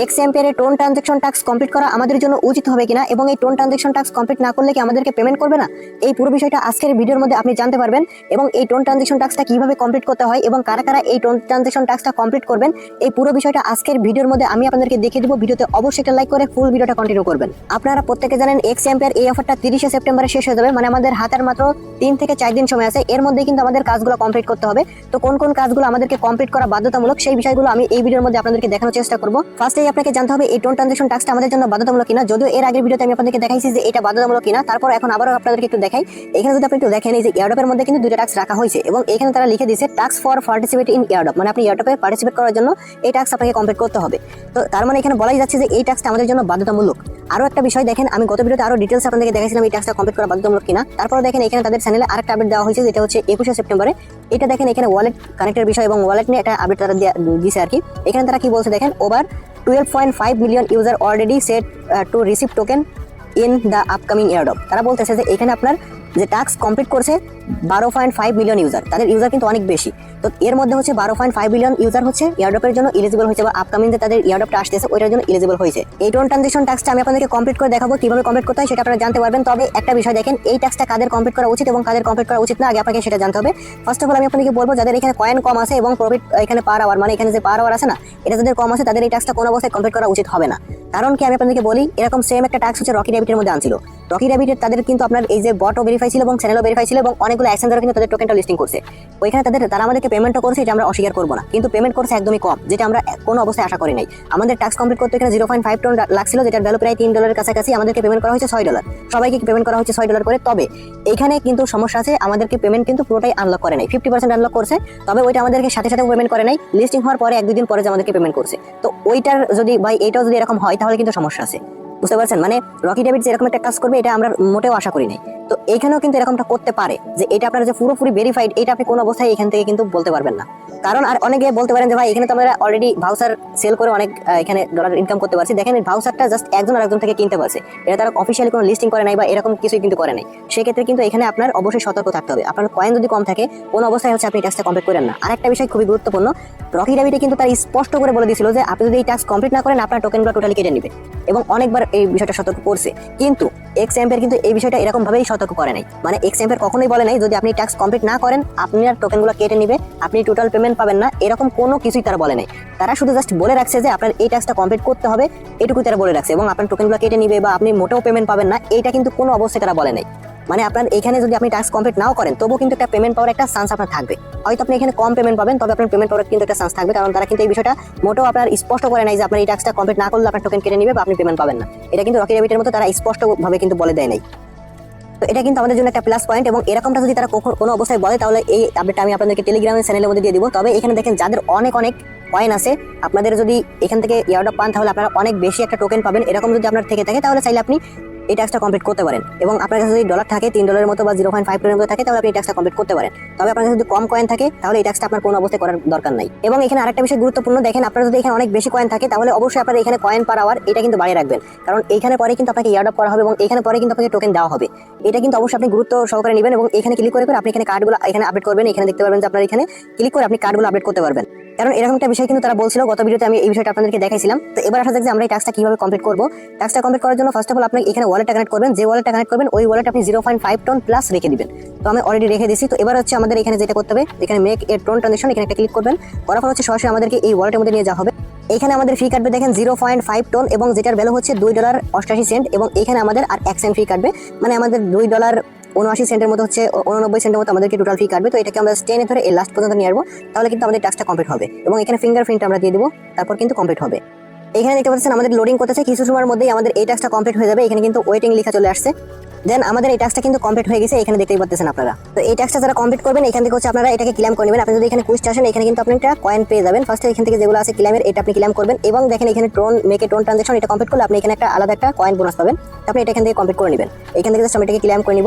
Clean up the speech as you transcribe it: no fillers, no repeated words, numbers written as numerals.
X এম্পিয়ারের টোন transaction task complete করা আমাদের জন্য উচিত হবে কিনা এবং এই টোন ট্রানজাকশন টাস্ক কমপ্লিট না করলে কি আমাদেরকে পেমেন্ট করবে না, এই পুরো বিষয়টা আজকের ভিডিওর মধ্যে আপনি জানতে পারবেন। এবং এই টোন ট্রানজাকশন টাস্কটা কিভাবে কমপ্লিট করতে হয় এবং কারা কারা এই টোন ট্রানজাকশন টাস্কটা কমপ্লিট করবেন, এই পুরো বিষয়টা আজকের ভিডিওর মধ্যে আমি আপনাদেরকে দেখিয়ে দিব। ভিডিওতে অবশ্যই একটা লাইক করে ফুল ভিডিওটা কন্টিনিউ করবেন। আপনারা প্রত্যেকে জানেন এক্স এম্পিয়ার এই অফারটা 30 সেপ্টেম্বরে শেষ হয়ে যাবে, মানে আমাদের হাতের মাত্র 3 থেকে 4 দিন সময় আছে। এর মধ্যে কিন্তু আমাদের কাজগুলো কমপ্লিট করতে হবে। তো কোন কোন কাজগুলো আমাদেরকে কমপ্লিট করা বাধ্যতামূলক সেই বিষয়গুলো আমি এই ভিডিওর মধ্যে আপনাদেরকে দেখানোর চেষ্টা করব। ফার্স্টেই আপনাকে জানতে হবে এই টোন ট্রানজাকশন টাস্কটা আমাদের জন্য বাধ্যতামূলক কিনা। যদিও এর আগের ভিডিওতে আমি আপনাদেরকে দেখাইছি যে এটা বাধ্যতামূলক কিনা, তারপর এখন আবারও আপনাদেরকে একটু দেখাই। এখানে যদি আপনি একটু দেখেন এই যে এয়ারড্রপের মধ্যে কিন্তু দুইটা টাস্ক রাখা হয়েছে এবং এখানে তারা লিখে দিয়েছে task for participate in airdrop, মানে আপনি এয়ারড্রপে পার্টিসিপেট করার জন্য এই টাস্ক আপনাকে কমপ্লিট করতে হবে। তো তার মানে এখানে বলাই যাচ্ছে যে এই টাস্কটা আমাদের জন্য বাধ্যতামূলক। আরো একটা বিষয় দেখেন, আমি গত ভিডিওতে আরো ডিটেইলস আপনাদেরকে দেখাইছিলাম এই টাস্কটা কমপ্লিট করা বাধ্যতামূলক কিনা। তারপর দেখেন এখানে তাদের চ্যানেলে আরেকটা আপডেট দেওয়া হয়েছে যেটা হচ্ছে 21 সেপ্টেম্বরে। এটা দেখেন এখানে ওয়ালেট কানেক্টের বিষয় এবং ওয়ালেট নিয়ে একটা আপডেট তারা দিয়েছে আর কি। এখানে তারা কি বলছে দেখেন, over 12.5 million user already set to receive token in the upcoming airdrop. তারা বলতেছে যে এখানে আপনার যে টাস্ক কমপ্লিট করছে 12.5 মিলিয়ন ইউজার, তাদের ইউজার কিন্তু অনেক বেশি। তো এর মধ্যে হচ্ছে 12.5 মিলিয়ন ইউজার হচ্ছে এয়ারড্রপের জন্য এলিজিবল হয়েছে বা আপকামিং যে তাদের এয়ারড্রপটা আসতেছে ওইটার জন্য এলিজিবল হয়েছে। এই টোন ট্রানজাকশন টাস্কটা আমি আপনাদেরকে কমপ্লিট করে দেখাবো, কিভাবে কমপ্লিট করতে হয় সেটা আপনারা জানতে পারবেন। তবে একটা বিষয় দেখেন, এই টাস্কটা কাদের কমপ্লিট করা উচিত এবং কাদের কমপ্লিট করা উচিত না আগে আপনাকে সেটা জানতে হবে। ফার্স্ট অফ অল আমি আপনাদেরকে বলবো যাদের এখানে কয়েন কম আছে এবং প্রফিট এখানে পার আওয়ার, মানে এখানে যে পার আওয়ার আছে না, এটা যাদের কম আছে তাদের এই টাস্কটা কোনো অবস্থায় কমপ্লিট করা উচিত হবে না। কারণ কি আমি আপনাদেরকে বলি, এরকম সেম একটা টাস্ক হচ্ছে রকি র্যাবিটের মধ্যে আনছিল। রকি র্যাবিটের তাদের কিন্তু আপনার এই যে বটও ভেরিফাই ছিল এবং চ্যানেলও ভেরিফাই ছিল এবং অনেকগুলো এক্সচেঞ্জারও কিন্তু তাদের টোকেনটা লিস্টিং করছে। ওইখানে তারা আমাদেরকে পেমেন্টও করছে, এটা আমরা অস্বীকার করবো না, কিন্তু পেমেন্ট করছে একদমই কম, যেটা আমরা কোনো অবস্থায় আশা করি নাই। আমাদের টাস্ক কমপ্লিট করতে এখানে 0.5 টন লাগছিল, যেটার ভ্যালু প্রায় $3 কাছাকাছি। আমাদেরকে পেমেন্ট করা হয়েছে $6, সবাইকে পেমেন্ট করা হচ্ছে $6 করে। তবে এখানে কিন্তু সমস্যা আছে, আমাদেরকে পেমেন্ট কিন্তু পুরোটাই আনলক করে নাই, 50% আনলক করছে। তবে ওইটা আমাদেরকে সাথে সাথে পেমেন্ট করে নাই, লিস্টিং হওয়ার পরে 1-2 দিন পরে যে আমাদেরকে পেমেন্ট করছে। তো ওইটার যদি ভাই এটাও যদি এরকম হয় তাহলে কিন্তু সমস্যা আছে, বুঝতে পারছেন? মানে রকি র্যাবিট যে এরকম একটা কাজ করবে এটা আমরা মোটেও আশা করি নাই। তো এইখানেও কিন্তু এরকমটা করতে পারে যে এটা আপনারা যে পুরোপুরি ভেরিফাইড এটা আপনি কোনো অবস্থায় এখান থেকে কিন্তু বলতে পারবেন না। কারণ আর অনেকে বলতে পারেন যে ভাই এখানে তো আমরা অলরেডি ভাউচার সেল করে অনেক এখানে ডলার ইনকাম করতে পারছি। দেখেন এই ভাউচারটা জাস্ট একজন আরেকজন থেকে কিনতে পারছে, এটা তারা অফিসিয়ালি কোনো লিস্টিং করে নাই বা এরকম কিছুই কিন্তু করে নাই। সেক্ষেত্রে কিন্তু এখানে আপনার অবশ্যই সতর্ক থাকতে হবে। আপনার কয়েন যদি কম থাকে কোনো অবস্থায় হচ্ছে আপনি টাস্কটা কমপ্লিট করেন না। আরেকটা বিষয় খুবই গুরুত্বপূর্ণ, রকি র্যাবিটে কিন্তু তারা স্পষ্ট করে বলে দিয়েছিল যে আপনি যদি এই টাস্ক কমপ্লিট না করেন আপনার টোকেনগুলো টোটালি কেটে নেবে এবং অনেকবার এই বিষয়টা সতর্ক করছে। কিন্তু এক্স এম্পিয়ার কিন্তু এই বিষয়টা এরকম ভাবেই সতর্ক করে নাই। মানে এক্স এম্পিয়ার কখনোই বলে নাই যদি আপনি টাস্ক কমপ্লিট না করেন আপনার টোকেনগুলো কেটে নেবে, আপনি টোটাল পেমেন্ট পাবেন না, এরকম কোনো কিছুই তারা বলে নাই। তারা শুধু জাস্ট বলে রাখছে যে আপনার এই টাস্কটা কমপ্লিট করতে হবে, এটুকুই তারা বলে রাখছে এবং আপনার টোকেনগুলো কেটে নিবে বা আপনি মোটেও পেমেন্ট পাবেন না, এইটা কিন্তু কোনো অবস্থায় তারা বলে নাই। মানে আপনার এখানে যদি আপনি টাস্ক কমপ্লিট নাও করেন তবুও কিন্তু একটা পেমেন্ট পাওয়ার একটা চান্স আপনার থাকবে। হয়তো আপনি এখানে কম পেমেন্ট পাবেন তবে আপনার পেমেন্ট পাওয়ার কিন্তু একটা চান্স থাকবে, কারণ তারা কিন্তু এই বিষয়টা মোটেও আপনার স্পষ্ট করে নাই যে আপনার এই টাস্কটা কমপ্লিট না করলে আপনার টোকেন কেটে নিবে বা আপনি পেমেন্ট পাবেন না। এটা কিন্তু রকি র্যাবিটের মতো তারা স্পষ্টভাবে কিন্তু বলে দেয় নাই। তো এটা কিন্তু আমাদের জন্য একটা প্লাস পয়েন্ট এবং এরকমটা যদি তারা কোনো অবস্থায় বলে তাহলে এই আপডেটটা আমি আপনাদেরকে টেলিগ্রামের চ্যানেলের মধ্যে দিয়ে দিব। তবে এখানে দেখেন যাদের অনেক কয়েন আছে, আপনাদের যদি এখান থেকে এয়ারড্রপ পান তাহলে আপনারা অনেক বেশি একটা টোকেন পাবেন। এরকম যদি আপনার থেকে থাকে তাহলে চাইলে আপনি এই টাস্কটা কমপ্লিট করতে পারেন এবং আপনার কাছে যদি ডলার থাকে $3 মতো বা 0.5 টনের মতো থাকে তাহলে আপনি এই টাস্কটা কমপ্লিট করতে পারেন। তবে আপনার কাছে যদি কম কয়েন থাকে তাহলে এই টাস্কটা আপনার কোনো অবস্থায় করার দরকার নাই। এবং এখানে আরেকটা বিষয় গুরুত্বপূর্ণ, দেখেন আপনার যদি এখানে অনেক বেশি কয়েন থাকে তাহলে অবশ্যই আপনার এখানে কয়েন পার আওয়ার এটা কিন্তু বাড়িয়ে রাখবেন, কারণ এইখানে পরে কিন্তু আপনাকে এয়ারড্রপ করা হবে এবং এখানে পরে কিন্তু আপনাকে টোকেন দেওয়া হবে। এটা কিন্তু অবশ্যই আপনি গুরুত্ব সহকারে নেবেন এবং এখানে ক্লিক করে আপনি এখানে কার্ডগুলো এখানে আপডেট করবেন। এখানে দেখতে পারবেন যে আপনার এখানে ক্লিক করে আপনি কার্ডগুলো আপডেট করতে পারবেন, কারণ এরকম একটা বিষয় কিন্তু তারা বলছিল। গত ভিডিওতে আমি এই বিষয়টা আপনাদেরকে দেখাইছিলাম। তো এবার আসা যাক যে আমরা এই টাস্কটা কিভাবে কমপ্লিট করব। টাস্কটা কমপ্লিট করার জন্য ফার্স্ট অফ অল আপনি এখানে ওয়ালেটটা কানেক্ট করবেন, যে ওয়ালেটটা কানেক্ট করবেন ওই ওয়ালেট আপনি 0.5 টন প্লাস রেখে দিবেন। তো আমি অলরেডি রেখে দিয়েছি। তো এবার হচ্ছে আমাদের এখানে যেটা করতে হবে, এখানে মেক এ টোন ট্রানজাকশন এখানে একটা ক্লিক করবেন, করার পর হচ্ছে সরাসরি আমাদেরকে এই ওয়ালেটের মধ্যে নিয়ে যাওয়া হবে। এখানে আমাদের ফি কাটবে দেখেন 0.5 টন এবং যেটার ভ্যালু হচ্ছে $2.88 এবং এখানে আমাদের আর 1 সেন্ট ফি কাটবে, মানে আমাদের $2.79 মতো হচ্ছে 89 সেন্টের মতো আমাদেরকে টোটাল ফি কাটবে। তো এটাকে আমরা টেনে ধরে এই লাস্ট পর্যন্ত নিয়ে আসবো, তাহলে কিন্তু আমাদের টাস্কটা কমপ্লিট হবে এবং এখানে ফিঙ্গারপ্রিন্ট আমরা দিয়ে দেবো, তারপর কিন্তু কমপ্লিট হবে। এখানে দেখতে পাচ্ছেন আমাদের লোডিং করতেছে, কিছু সময়ের মধ্যেই আমাদের এই টাস্কটা কমপ্লিট হয়ে যাবে। এখানে কিন্তু ওয়েটিং লেখা চলে আসছে। দেন আমাদের এই টাস্কটা কিন্তু কমপ্লিট হয়ে গেছে, এখানে দেখতেই পাচ্ছেন আপনারা। তো এই টাস্কটা যারা কমপ্লিট করবেন এখান থেকে হচ্ছে আপনারা এটাকে ক্লেম করে নেবেন। আপনি যদি এখানে কুইজ আসেন এখানে কিন্তু আপনি একটা কয়েন পেয়ে যাবেন। ফার্স্টে এখান থেকে যেগুলো আছে ক্লেমের এটা আপনি ক্লেম করবেন এবং দেখেন এখানে মেক এ টোন ট্রানজাকশন এটা কমপ্লিট করলে আপনি এখানে একটা আলাদা একটা কয়েন বোনাস পাবেন। আপনি এটা এখান থেকে কমপ্লিট করে নেবেন। এখান থেকে জাস্ট আমি এটাকে ক্লেম করে নিব।